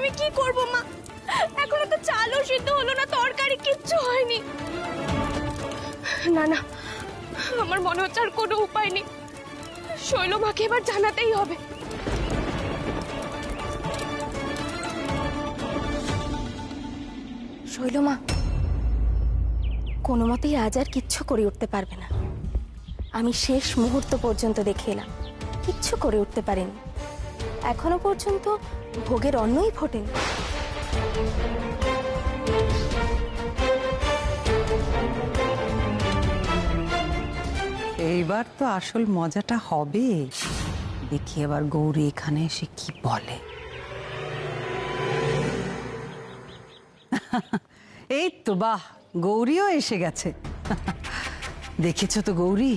আমি কি করব মা? এখনো তো চালও সিদ্ধ হলো না, তরকারি কিচ্ছু হয়নি। না না, আমার মনে হচ্ছে আর কোনো উপায় নেই, শৈলমাকে এবার জানাতেই হবে। শৈলমা কোনো মতেই আজ আর কিচ্ছু করে উঠতে পারবে না। আমি শেষ মুহূর্ত পর্যন্ত দেখে এলাম, কিচ্ছু করে উঠতে পারেনি। এখনো পর্যন্ত ভোগের অন্নই ফোটেনি। এইবার তো আসল মজাটা হবে। দেখি এবার গৌরী এখানে এসে কি বলে। এই তো বাহ, গৌরীও এসে গেছে। দেখেছো তো গৌরী,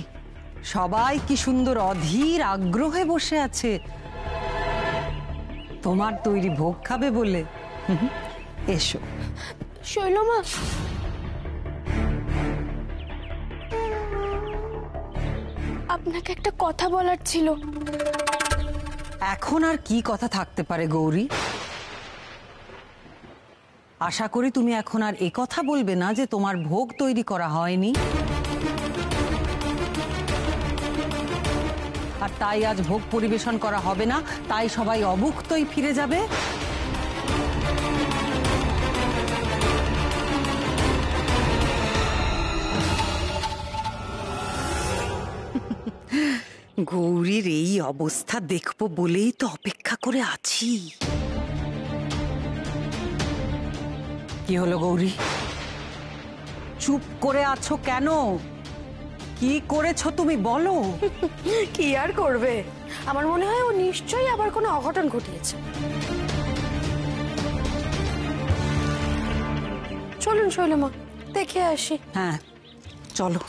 সবাই কি সুন্দর অধীর আগ্রহে বসে আছে তোমার তৈরি ভোগ খাবে বলে। এসো। শৈলমা, আপনাকে একটা কথা বলার ছিল। এখন আর কি কথা থাকতে পারে গৌরী? আশা করি তুমি এখন আর এ কথা বলবে না যে তোমার ভোগ তৈরি করা হয়নি, আর তাই আজ ভোগ পরিবেশন করা হবে না, তাই সবাই অভুক্তই ফিরে যাবে। গৌরীর এই অবস্থা দেখবো বলেই তো অপেক্ষা করে আছি। কি হলো গৌরী, চুপ করে আছো কেন? কি করেছো তুমি বলো। কি আর করবে, আমার মনে হয় ও নিশ্চয়ই আবার কোনো অঘটন ঘটিয়েছে। চলুন শৈলমা, দেখে আসি। হ্যাঁ চলো।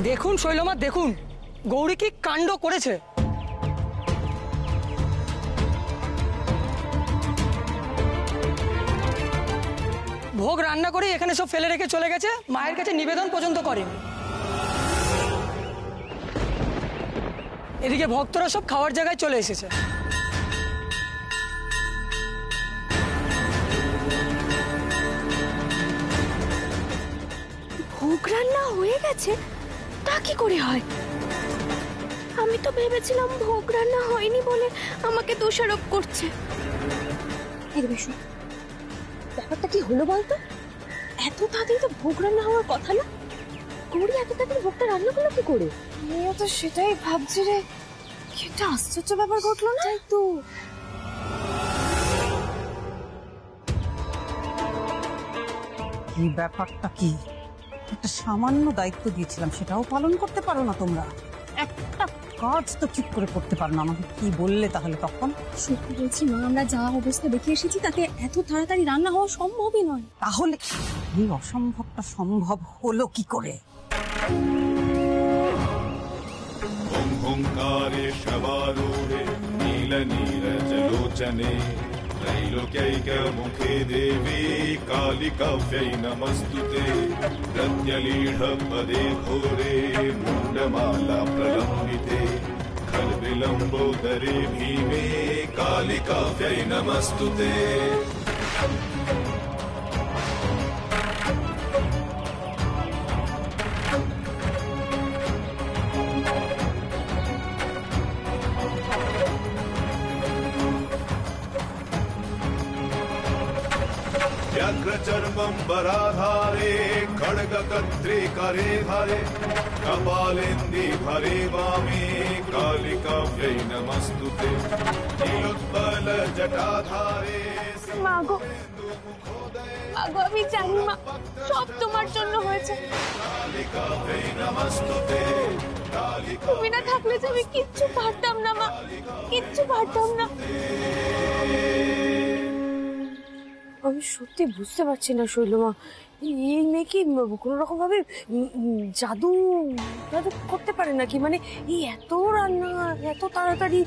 দেখুন শৈলমা, দেখুন গৌরী কি কাণ্ড করেছে। ভোগ রান্না করে এখানে সব ফেলে রেখে চলে গেছে, মায়ের কাছে নিবেদন পর্যন্ত করেনি। এদিকে ভক্তরা সব খাওয়ার জায়গায় চলে এসেছে। ভোগ রান্না হয়ে গেছে, তা কি করে হয়? আমি তো ভেবেছিলাম ভোগ রান্না হয়নি বলে আমাকে দোষারোপ করছে। ব্যাপারটা কি হলো বলতো? এত তাড়াতাড়ি তো ভোগ রান্না হওয়ার কথা না। গৌরী এত তাড়াতাড়ি ভোগটা রান্না করলো কি করে? আমিও তো সেটাই ভাবছি রে, কি একটা আশ্চর্য ব্যাপার ঘটলো না? তাই তো। কি ব্যাপারটা কি? একটা সামান্য দায়িত্ব দিয়েছিলাম, সেটাও পালন করতে পারো না তোমরা? একটা কাজ তো ঠিক করে করতে পারো না। আমাকে কি বললে তাহলে তখন? সত্যি বলছি মা, আমরা যা অবস্থা দেখে এসেছি তাতে এত তাড়াতাড়ি রান্না হওয়া সম্ভবই নয়। তাহলে এই অসম্ভবটা সম্ভব হলো কি করে? ओंकारे शवारूढे नीलनीरजलोचने त्रैलोक्यैकमुखे देवी कालिकाव्यै नमस्तुते प्रत्यलीढपदे घोरे मुण्डमाला प्रलम्बिते खल्विलम्बोदरे भीमे कालिकाव्यै नमस्तुते। व्याघ्रचर्मम्बराधारे खड्गकर्त्रे करे धारे कपालेन्दि भरे वामे कालिकाव्यै नमस्तुते नीलोत्पल जटाधारे। মাগো, মাগো আমি জানি মা, সব তোমার জন্য হয়েছে। कालिकाव्यै नमस्तुते। তুমি না থাকলে যে আমি কিচ্ছু পারতাম না মা, কিচ্ছু পারতাম না। আমি সত্যি বুঝতে পারছি না শৈলমা, এই মেয়ে কি কোনো রকম ভাবে জাদু জাদু করতে পারে নাকি? মানে এই এত রান্না এত তাড়াতাড়ি।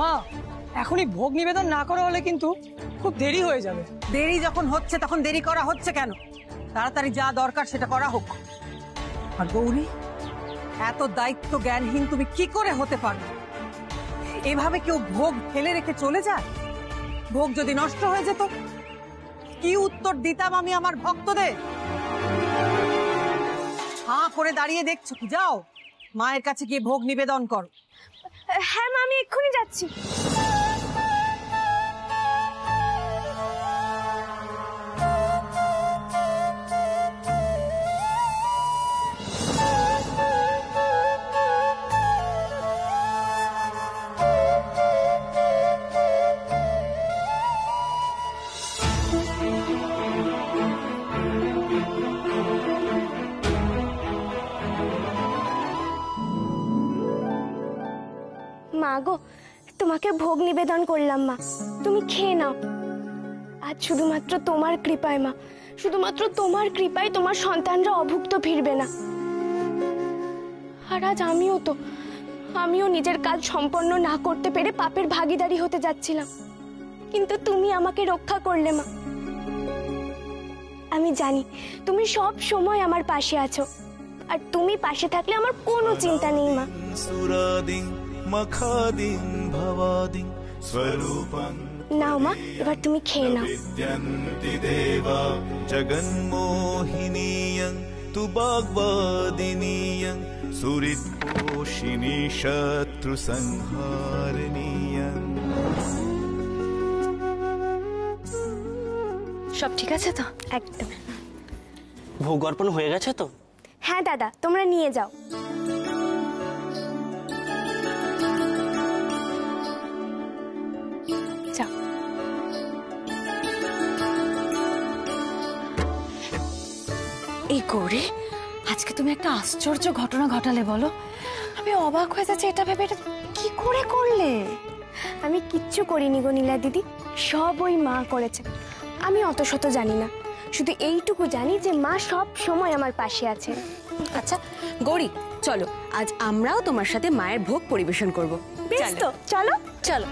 মা, এখনই ভোগ নিবেদন না করা হলে কিন্তু খুব দেরি হয়ে যাবে। দেরি যখন হচ্ছে তখন দেরি করা হচ্ছে কেন? তাড়াতাড়ি যা দরকার সেটা করা হোক। আর গৌরী, এত দায়িত্ব জ্ঞানহীন তুমি কি করে হতে পারো? এভাবে কেউ ভোগ ফেলে রেখে চলে যায়? ভোগ যদি নষ্ট হয়ে যেত, কি উত্তর দিতাম আমি আমার ভক্তদের? হাঁ করে দাঁড়িয়ে দেখছো কি? যাও মায়ের কাছে গিয়ে ভোগ নিবেদন করো। হ্যাঁ মা, আমি এক্ষুনি যাচ্ছি। মা গো, তোমাকে ভোগ নিবেদন করলাম মা, তুমি খেয়ে নাও। আজ শুধুমাত্র তোমার কৃপায় মা, শুধুমাত্র তোমার কৃপায় তোমার সন্তানরা অভুক্ত ফিরবে না। আর আজ আমিও নিজের কাজ সম্পন্ন না করতে পেরে পাপের ভাগীদারি হতে যাচ্ছিলাম, কিন্তু তুমি আমাকে রক্ষা করলে মা। আমি জানি তুমি সব সময় আমার পাশে আছো, আর তুমি পাশে থাকলে আমার কোনো চিন্তা নেই মা। সুরাদিং মখাদিং ভবাদিং স্বরূপং নাও মা, এবার তুমি খেয়ে নাও। বিদ্যন্তি দেবা জগন্মোহিনীয়ং তু বাগবাদিনীয়ং সুরিৎপোষিণী শত্রু সংহারিণীয়ং। সব ঠিক আছে তো? একদম। ভোগ অর্পণ হয়ে গেছে তো? হ্যাঁ দাদা, তোমরা নিয়ে যাও। যাও। এই গৌরী, আজকে তুমি একটা আশ্চর্য ঘটনা ঘটালে বলো। আমি অবাক হয়ে যাচ্ছি এটা ভেবে, এটা কি করে করলে? আমি কিচ্ছু করিনি গো নীলা দিদি, সব ওই মা করেছে। আমি অত শত জানি না, শুধু এইটুকু জানি যে মা সব সময় আমার পাশে আছে। আচ্ছা গৌরী, চলো আজ আমরাও তোমার সাথে মায়ের ভোগ পরিবেশন করব। বেশ তো, চলো চলো।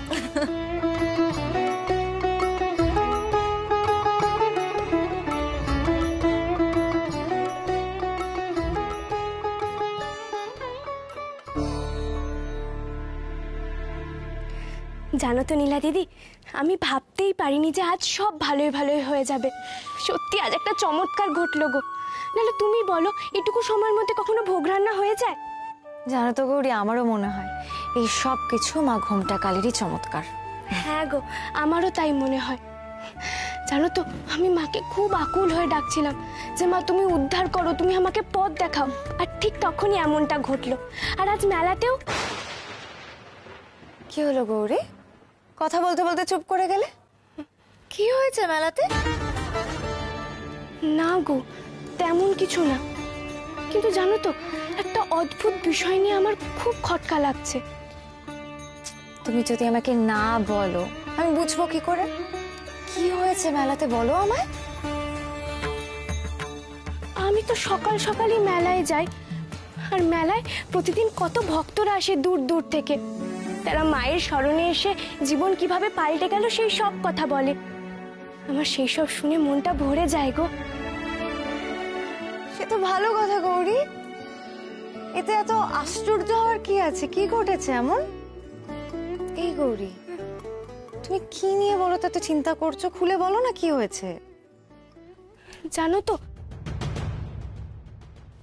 জানো তো নীলা দিদি, আমি ভাবতেই পারিনি যে আজ সব ভালোই ভালোই হয়ে যাবে। সত্যি আজ একটা চমৎকার ঘটলো গো। নাহলে তুমি বলো, এটুকু সময়ের মধ্যে কখনো ভোগ রান্না হয়ে যায়? জানো তো গৌরী, আমারও মনে হয় এই সব কিছু মা ঘোমটা কালীরই চমৎকার। হ্যাঁ গো, আমারও তাই মনে হয়। জানো তো, আমি মাকে খুব আকুল হয়ে ডাকছিলাম যে মা তুমি উদ্ধার করো, তুমি আমাকে পথ দেখাও। আর ঠিক তখনই এমনটা ঘটলো। আর আজ মেলাতেও। কি হলো গৌরী, কথা বলতে বলতে চুপ করে গেলে? কি হয়েছে মেলাতে? না গো, তেমন কিছু না। কিন্তু জানো তো, একটা অদ্ভুত বিষয় নিয়ে আমার খুব খটকা লাগছে। তুমি যদি আমাকে না বলো আমি বুঝবো কি করে? কি হয়েছে মেলাতে, বলো আমায়। আমি তো সকাল সকালই মেলায় যাই, আর মেলায় প্রতিদিন কত ভক্তরা আসে দূর দূর থেকে। তারা মায়ের স্মরণে এসে জীবন কিভাবে পাল্টে গেল সেই সব কথা বলে। আমার সেই সব শুনে মনটা ভরে যায় গো। সে তো ভালো কথা গৌরী, এতে এত আশ্চর্য হওয়ার কি আছে? কি ঘটেছে এমন? এই গৌরী, তুমি কি নিয়ে বলো তো এত চিন্তা করছো? খুলে বলো না কি হয়েছে। জানো তো,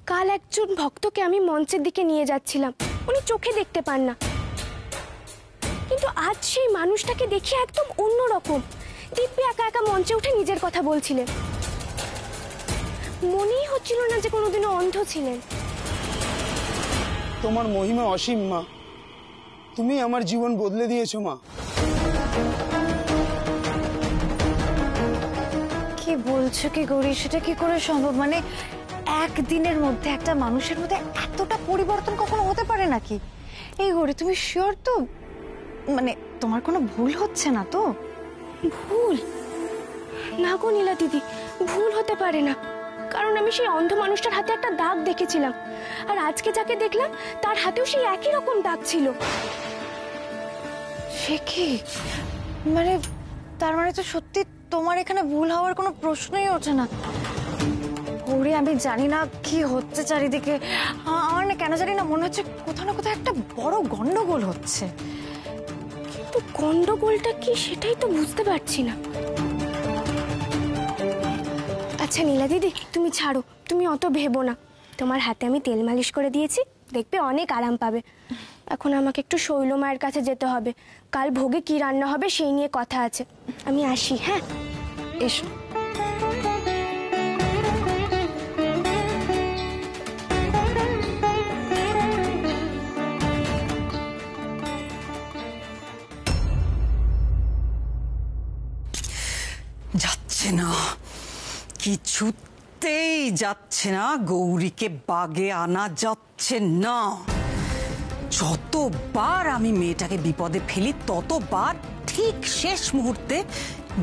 কাল একজন ভক্তকে আমি মঞ্চের দিকে নিয়ে যাচ্ছিলাম, উনি চোখে দেখতে পান না। কিন্তু আজ সেই মানুষটাকে দেখে একদম অন্যরকম। দিব্যি একা একা মঞ্চে উঠে নিজের কথা বলছিলেন। মনেই হচ্ছিল না যে কোনোদিনও অন্ধ ছিলেন। তোমার মহিমা অসীম মা, তুমি আমার জীবন বদলে দিয়েছো মা। কি বলছো কি গৌরী, সেটা কি করে সম্ভব? মানে একদিনের মধ্যে একটা মানুষের মধ্যে এতটা পরিবর্তন কখনো হতে পারে নাকি? এই গৌরী, তুমি শিওর তো? মানে তোমার কোনো ভুল হচ্ছে না তো? ভুল না গো নীলা দিদি, ভুল হতে পারে না। কারণ আমি সেই অন্ধ মানুষটার হাতে একটা দাগ দেখেছিলাম, আর আজকে যাকে দেখলাম তার হাতেও সেই একই রকম দাগ ছিল। সে কি? মানে তার মানে তো সত্যি তোমার এখানে ভুল হওয়ার কোনো প্রশ্নই ওঠে না। ও গৌরী, আমি জানি না কি হচ্ছে চারিদিকে। আমার না কেন জানি না মনে হচ্ছে কোথাও না কোথাও একটা বড় গন্ডগোল হচ্ছে। কিন্তু গন্ডগোলটা কি সেটাই তো বুঝতে পারছি না। আচ্ছা নীলা দিদি, তুমি ছাড়ো, তুমি অত ভেবো না। তোমার হাতে আমি তেল মালিশ করে দিয়েছি, দেখবে অনেক আরাম পাবে। এখন আমাকে একটু শৈল মায়ের কাছে যেতে হবে, কাল ভোগে কি রান্না হবে সেই নিয়ে কথা আছে। আমি আসি, হ্যাঁ? এসো। যাচ্ছে না, কিছুতেই যাচ্ছে না, গৌরীকে বাগে আনা যাচ্ছে না। যতবার আমি মেয়েটাকে বিপদে ফেলি ততবার ঠিক শেষ মুহূর্তে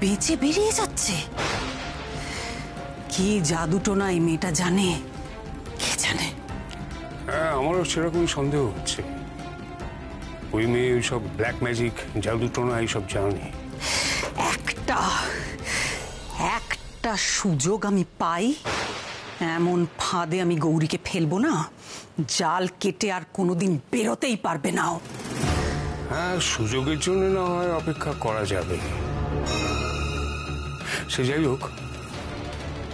বেঁচে বেরিয়ে যাচ্ছে। কি জাদুটোনা এই মেয়েটা জানে, কে জানে। হ্যাঁ, আমারও সেরকমই সন্দেহ হচ্ছে। ওই মেয়ে ওইসব ব্ল্যাক ম্যাজিক, জাদুটোনা এইসব জানে। একটা সুযোগ আমি পাই, এমন ফাঁদে আমি গৌরীকে ফেলবো না, জাল কেটে আর কোনোদিন বেরোতেই পারবে না। হ্যাঁ, সুযোগের জন্য না হয় অপেক্ষা করা যাবে। সে যাই হোক,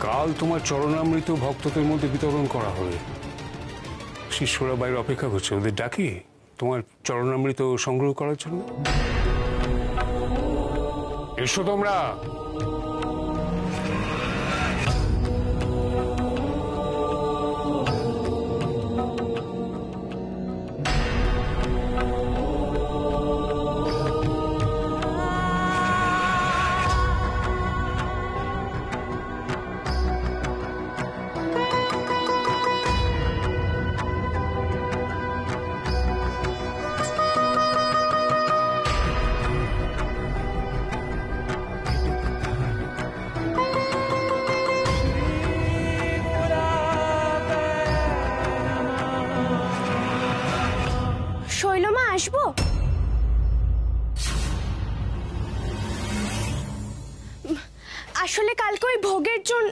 কাল তোমার চরণামৃত ভক্তদের মধ্যে বিতরণ করা হবে। শিষ্যরা বাইরে অপেক্ষা করছে, ওদের ডাকি তোমার চরণামৃত সংগ্রহ করার জন্য। এসো তোমরা। শৈলমা, আসবো? আসলে কালকে ওই ভোগের জন্য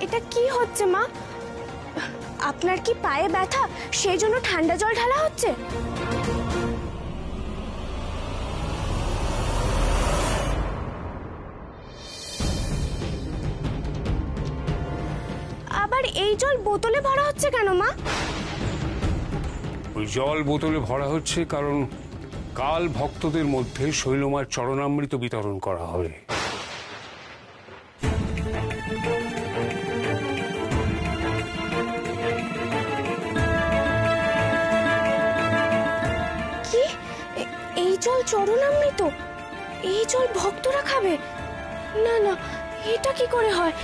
এটা কি হচ্ছে মা? আপনার কি পায়ে ব্যথা, সেই জন্য ঠান্ডা জল ঢালা হচ্ছে? আবার এই জল বোতলে ভরা হচ্ছে কেন মা? ওই জল বোতলে ভরা হচ্ছে কারণ কাল ভক্তদের মধ্যে শৈলমার চরণামৃত বিতরণ করা হবে। কি? এই জল চরণামৃত? এই জল ভক্তরা খাবে? না না, এটা কি করে হয়?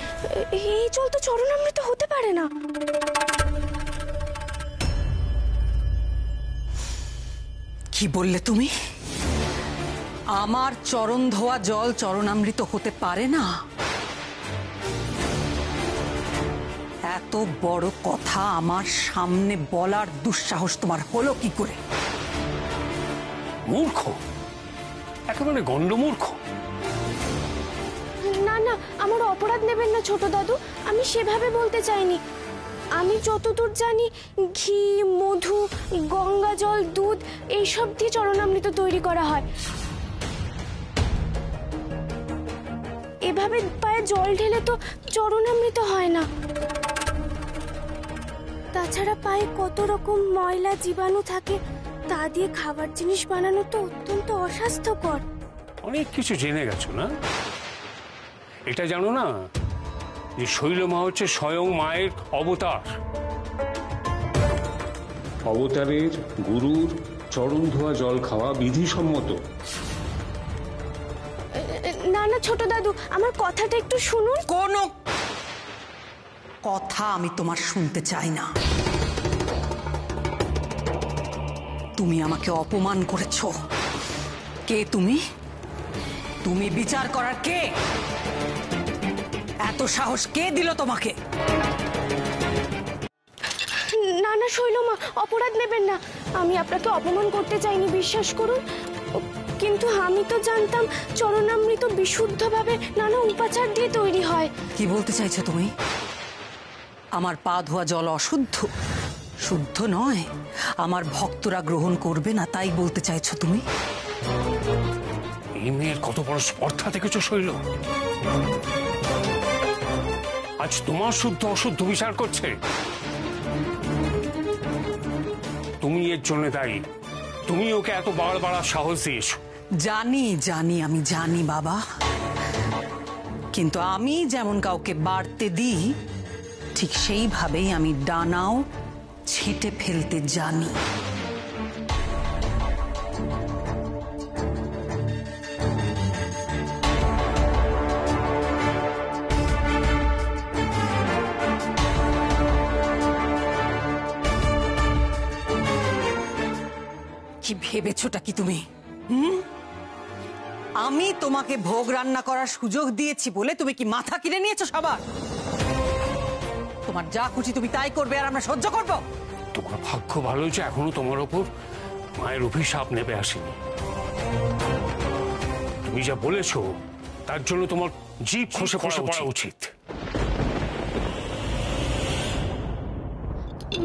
এই জল তো চরণামৃত হতে পারে না। কি বললে তুমি? আমার চরণ ধোয়া জল চরণামৃত হতে পারে না? এত বড় কথা আমার সামনে বলার দুঃসাহস তোমার হলো কি করে? মূর্খ, একেবারে গন্ডমূর্খ। না না, আমার অপরাধ নেবেন না ছোট দাদু, আমি সেভাবে বলতে চাইনি। আমি যতদূর জানি ঘি, মধু, গঙ্গা জল, দুধ এইসব দিয়ে চরণামৃত তৈরি করা হয়। এভাবে পায়ে জল ঢেলে তো চরণামৃত হয় না। তাছাড়া পায়ে কত রকম ময়লা জীবাণু থাকে, তা দিয়ে খাবার জিনিস বানানো তো অত্যন্ত অস্বাস্থ্যকর। অনেক কিছু জেনে গেছো না? এটা জানো না যে শৈলমা হচ্ছে স্বয়ং মায়ের অবতার? অবতারের গুরুর চরণ ধোয়া জল খাওয়া বিধিসম্মত। না না ছোট দাদু, আমার কথাটা একটু শুনুন। কোনো কথা আমি তোমার শুনতে চাই না। তুমি আমাকে অপমান করেছো। কে তুমি? তুমি বিচার করার কে? এত সাহস কে দিল তোমাকে? শৈলমা, অপরাধ নেবেন না। আমি আপনাকে অপমান করতে চাইনি, বিশ্বাস করুন। কিন্তু আমি তো জানতাম চরণামৃত বিশুদ্ধভাবে নানা উপাচার দিয়ে তৈরি হয়। কি বলতে চাইছো তুমি? আমার পা ধোয়া জল অশুদ্ধ? শুদ্ধ নয়, আমার ভক্তরা গ্রহণ করবে না তাই বলতে চাইছো তুমি? এই মেয়ের কত বড় স্পর্ধা দেখেছো শৈল? আজ তোমার শুদ্ধ অশুদ্ধ বিচার করছে। তুমি এর জন্য দায়ী। তুমি ওকে এত বাড়ার সাহস দিয়েছো। জানি জানি, আমি জানি বাবা, কিন্তু আমি যেমন কাউকে বাড়তে দিই ঠিক সেইভাবেই আমি ডানাও ছেঁটে ফেলতে জানি। কি ভেবেছোটা কি তুমি? আমি তোমাকে ভোগ রান্না করার সুযোগ দিয়েছি বলে তুমি কি মাথা কিনে নিয়েছো সবার? তোমার যা খুশি তুমি তাই করবে আর আমরা সহ্য করব? তোমার ভাগ্য ভালো যে এখনো তোমার ওপর মায়ের অভিশাপ নেমে আসেনি। তুমি যা বলেছো তার জন্য তোমার জিভ খসে পড়া উচিত।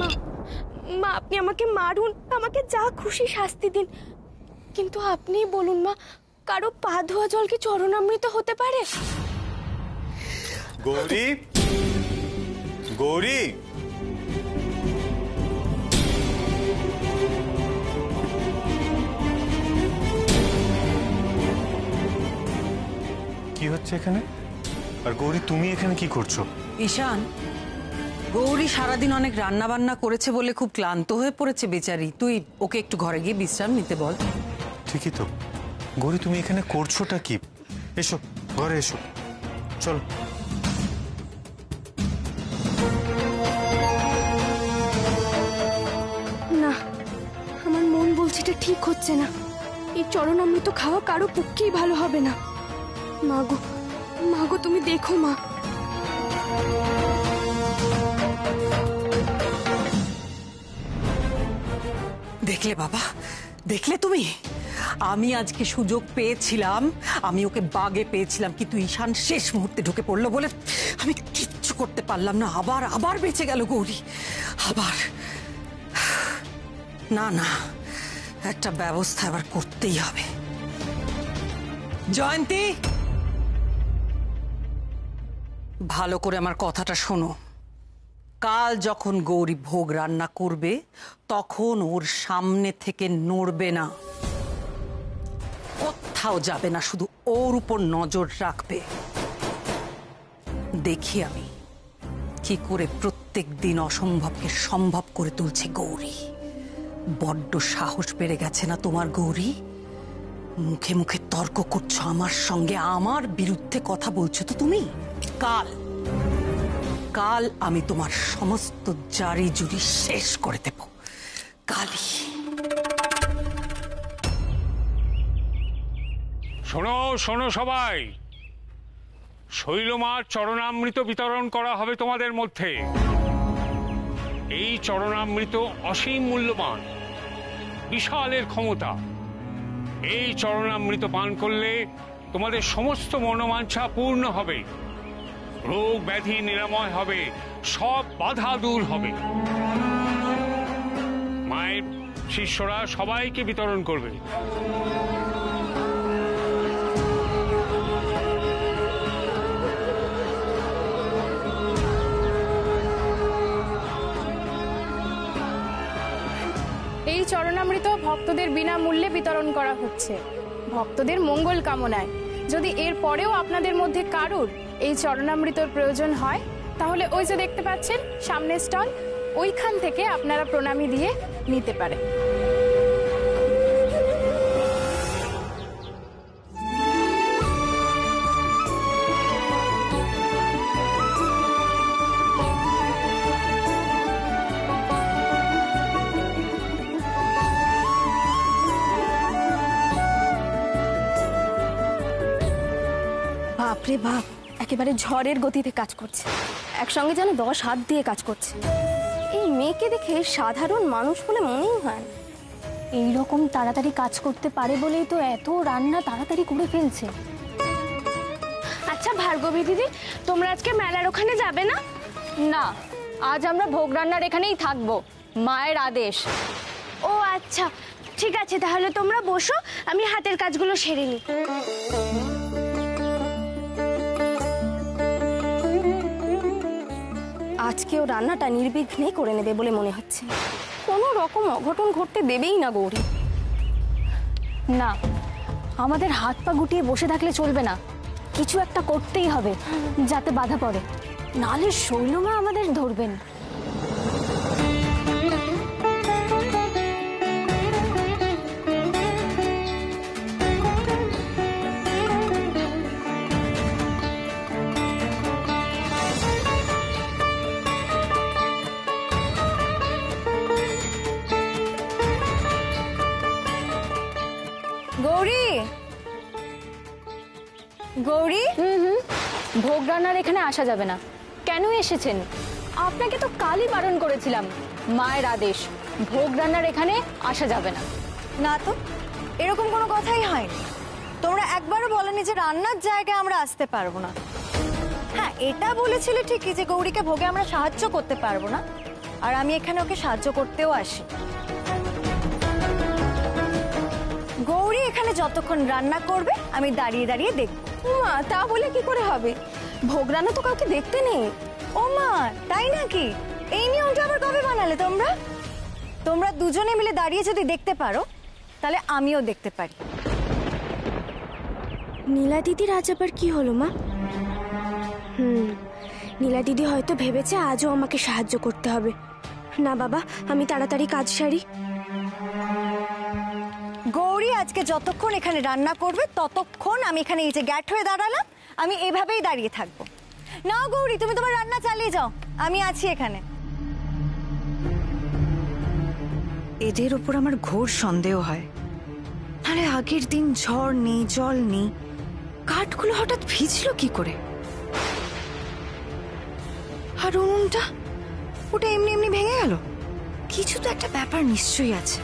মা, মা আপনি আমাকে মারুন, আমাকে যা খুশি শাস্তি দিন, কিন্তু আপনি বলুন মা, কারো পা ধোয়া জল কি চরণামৃত হতে পারে? গৌরী, গৌরী, কি হচ্ছে এখানে? আর গৌরী তুমি এখানে কি করছো? ঈশান, গৌরী সারাদিন অনেক রান্না বান্না করেছে বলে খুব ক্লান্ত হয়ে পড়েছে বেচারি। তুই ওকে একটু ঘরে গিয়ে বিশ্রাম নিতে বল। ঠিকই তো। গৌরী তুমি এখানে করছোটা কি? এসো ঘরে এসো, চলো। না, আমার মন বলছে এটা ঠিক হচ্ছে না। এই চরণামৃত খাওয়া কারো পক্ষেই ভালো হবে না। মাগো, মাগো তুমি দেখো মা। দেখলে বাবা, দেখলে তুমি? আমি আজকে সুযোগ পেয়েছিলাম, আমি ওকে বাগে পেয়েছিলাম, কিন্তু ঈশান শেষ মুহূর্তে ঢুকে পড়লো বলে আমি কিচ্ছু করতে পারলাম না। আবার আবার বেঁচে গেল গৌরী, আবার। না না, একটা ব্যবস্থা এবার করতেই হবে। জয়ন্তী, ভালো করে আমার কথাটা শোনো। কাল যখন গৌরী ভোগ রান্না করবে তখন ওর সামনে থেকে নড়বে না, কোথাও যাবে না, শুধু ওর উপর নজর রাখবে। দেখি আমি কি করে প্রত্যেক দিন অসম্ভবকে সম্ভব করে তুলছে গৌরী। বড্ড সাহস বেড়ে গেছে না তোমার গৌরী? মুখে মুখে তর্ক করছো আমার সঙ্গে, আমার বিরুদ্ধে কথা বলছো তো তুমি। কাল কাল আমি তোমার সমস্ত জারি জুরি শেষ করে দেব, কালই। শোনো শোনো সবাই, শৈলমার চরণামৃত বিতরণ করা হবে তোমাদের মধ্যে। এই চরণামৃত অসীম মূল্যবান, বিশালের ক্ষমতা। এই চরণামৃত পান করলে তোমাদের সমস্ত মনোবাঞ্ছা পূর্ণ হবে, রোগ ব্যাধি নিরাময় হবে, সব বাধা দূর হবে। মায়ের শিষ্যরা সবাইকে বিতরণ করবে। এই চরণামৃত ভক্তদের বিনামূল্যে বিতরণ করা হচ্ছে ভক্তদের মঙ্গল কামনায়। যদি এর পরেও আপনাদের মধ্যে কারুর এই চরণামৃতর প্রয়োজন হয় তাহলে ওই যে দেখতে পাচ্ছেন সামনের স্টল, ওইখান থেকে আপনারা প্রণামী দিয়ে নিতে পারেন। বাপরে বাপ, একেবারে ঝড়ের গতিতে কাজ করছে, একসঙ্গে যেন 10 হাত দিয়ে কাজ করছে। এই মেয়ে মেয়েকে দেখে সাধারণ মানুষ বলে মনেই হয় না। এই রকম তাড়াতাড়ি কাজ করতে পারে বলেই তো এত রান্না তাড়াতাড়ি করে ফেলছে। আচ্ছা ভার্গবী দিদি, তোমরা আজকে মেলার ওখানে যাবে না? না, আজ আমরা ভোগ রান্নার এখানেই থাকবো, মায়ের আদেশ। ও আচ্ছা, ঠিক আছে, তাহলে তোমরা বসো, আমি হাতের কাজগুলো সেরে নিই। আজকেও রান্নাটা নির্বিঘ্নে করে নেবে বলে মনে হচ্ছে। কোনো রকম অঘটন ঘটতে দেবেই না গৌরী। না, আমাদের হাত পা গুটিয়ে বসে থাকলে চলবে না, কিছু একটা করতেই হবে যাতে বাধা পড়ে, নাহলে শৈলমা আমাদের ধরবেন। গৌরী, গৌরী, ভোগ রান্নার এখানে আসা যাবে না। কেন এসেছেন? আপনাকে তো কালই বারণ করেছিলাম, মায়ের আদেশ, ভোগ রান্নার এখানে আসা যাবে না। না তো, এরকম কোনো কথাই হয়নি। তোমরা একবারও বলনি যে রান্নার জায়গায় আমরা আসতে পারবো না। হ্যাঁ, এটা বলেছিলে ঠিকই যে গৌরীকে ভোগে আমরা সাহায্য করতে পারবো না, আর আমি এখানে ওকে সাহায্য করতেও আসি। গৌরী এখানে যতক্ষণ রান্না করবে আমি দাঁড়িয়ে দাঁড়িয়ে দেখবো। মা, তা বলে কি করে হবে? ভোগ রান্না তো কাউকে দেখতে নেই। ও মা, তাই নাকি? এই নিয়মটা আবার কবে বানালে তোমরা? তোমরা দুজনে মিলে দাঁড়িয়ে যদি দেখতে পারো তাহলে আমিও দেখতে পারি। নীলা দিদির আজ আবার কি হলো মা? নীলা দিদি হয়তো ভেবেছে আজও আমাকে সাহায্য করতে হবে। না বাবা, আমি তাড়াতাড়ি কাজ সারি। গৌরী আজকে যতক্ষণ এখানে রান্না করবে ততক্ষণ আমি এখানে এই যে গ্যাট হয়ে দাঁড়ালাম, আমি এভাবেই দাঁড়িয়ে থাকবো। নাও গৌরী, তুমি তোমার রান্না চালিয়ে যাও, আমি আছি এখানে। এদের উপর আমার ঘোর সন্দেহ হয়। তাহলে আগের দিন ঝড় নেই, জল নেই, কাঠগুলো হঠাৎ ভিজলো কি করে? আর উনুনটা, ওটা এমনি এমনি ভেঙে গেল? কিছু তো একটা ব্যাপার নিশ্চয়ই আছে।